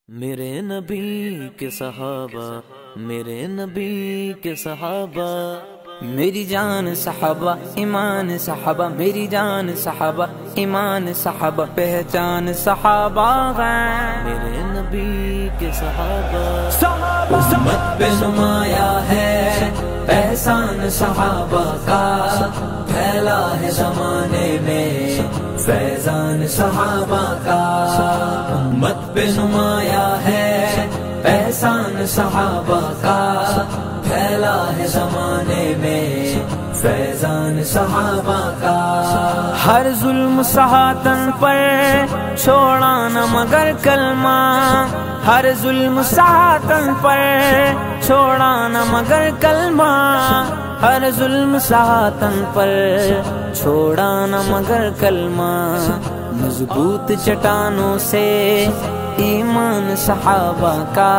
میرے نبی کے صحابہ، میرے نبی کے صحابہ، میری جان صحابہ ایمان صحابہ، میری جان صحابہ ایمان صحابہ، پہچان صحابہ ہیں میرے نبی کے صحابہ۔ امت پہ نمایاں ہے احسان صحابہ کا، پھیلا ہے زمانے میں فیضان صحابہ کا۔ امت پہ نمایاں ہے احسان صحابہ کا، پھیلا ہے زمانے میں فیضان صحابہ کا۔ ہر ظلم سہاتن پر چھوڑا نہ مگر کلمہ، ہر ظلم سہاتن پر چھوڑا نہ مگر کلمہ، ہر ظلم سہاتن پر چھوڑا نہ مگر کلمہ۔ مضبوط چٹانوں سے ایمان صحابہ کا،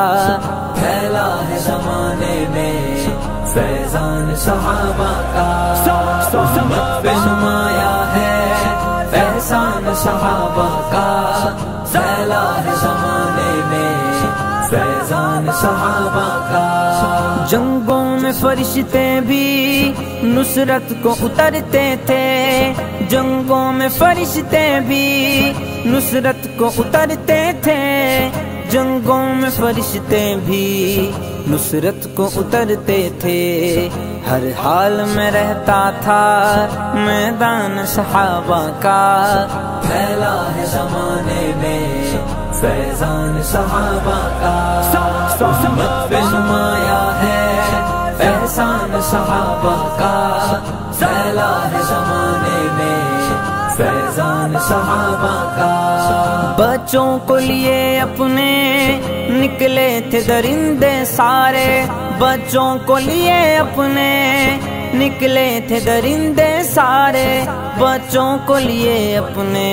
پھیلا ہے زمانے میں فیضان صحابہ کا۔ امت پہ نمایاں ہے احسان صحابہ کا، پھیلا ہے زمانے میں فیضان صحابہ کا۔ جنگوں میں فرشتے بھی نصرت کو اترتے تھے، جنگوں میں فرشتے بھی نصرت کو اترتے تھے، جنگوں میں فرشتے بھی نصرت کو اترتے تھے۔ ہر حال میں رہتا تھا میدان صحابہ کا، پھیلا ہے زمانے میں فیضان صحابہ کا۔ امت پہ نمایاں ہے احسان صحابہ کا، پھیلا ہے زمانے میں فیضان صحابہ کا۔ بچوں کو لیے اپنے نکلے تھے درندے سارے، بچوں کو لیے اپنے نکلے تھے درندے سارے، بچوں کو لیے اپنے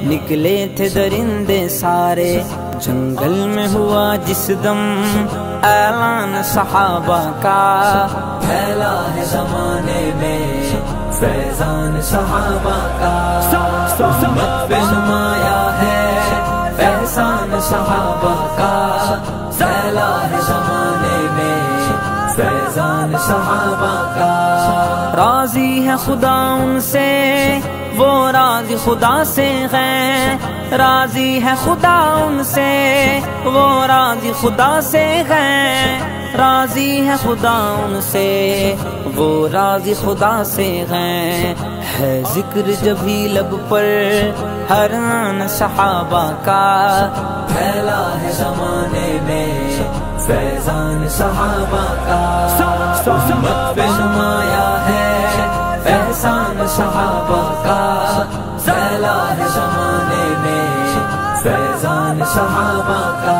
نکلے تھے درندے سارے۔ جنگل میں ہوا جس دم اعلان صحابہ کا، پھیلا ہے زمانے میں فیضان صحابہ کا۔ امت پہ نمایاں ہے احسان صحابہ کا، پھیلا ہے زمانے میں فیضان صحابہ کا۔ راضی ہے خدا ان سے وہ راضی خدا سے ہیں، راضی ہے خدا ان سے وہ راضی خدا سے ہیں، راضی ہے خدا ان سے وہ راضی خدا سے ہیں۔ ہے ذکر جبھی لب پر ہر آن صحابہ کا، پھیلا ہے زمانے میں فیضان صحابہ کا۔ امت پہ نمایاں ہے احسان صحابہ کا، پھیلا ہے زمانے میں فیضان صحابہ کا۔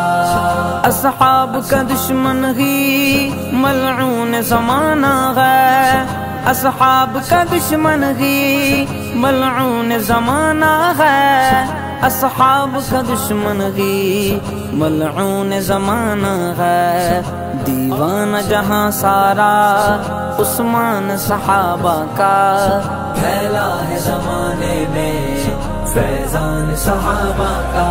اصحاب کا دشمن ہی ملعون زمانہ ہے، اصحاب کا دشمن ہی ملعون زمانہ ہے، اصحاب کا دشمن ہی ملعون زمانہ ہے۔ دیوانہ جہاں سارا عثمان صحابہ کا، پھیلا ہے زمانے میں فیضان صحابہ کا۔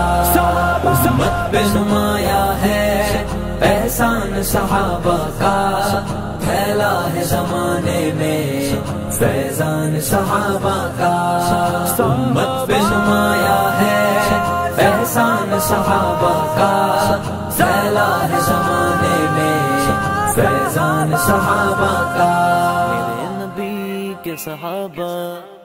امت پہ نمایاں ہے احسان صحابہ کا، پھیلا ہے زمانے میں فیضان صحابہ کا۔ امت پہ نمایاں ہے احسان صحابہ کا، پھیلا ہے زمانے میں فیضان صحابہ کا۔ میرے نبی کے صحابہ۔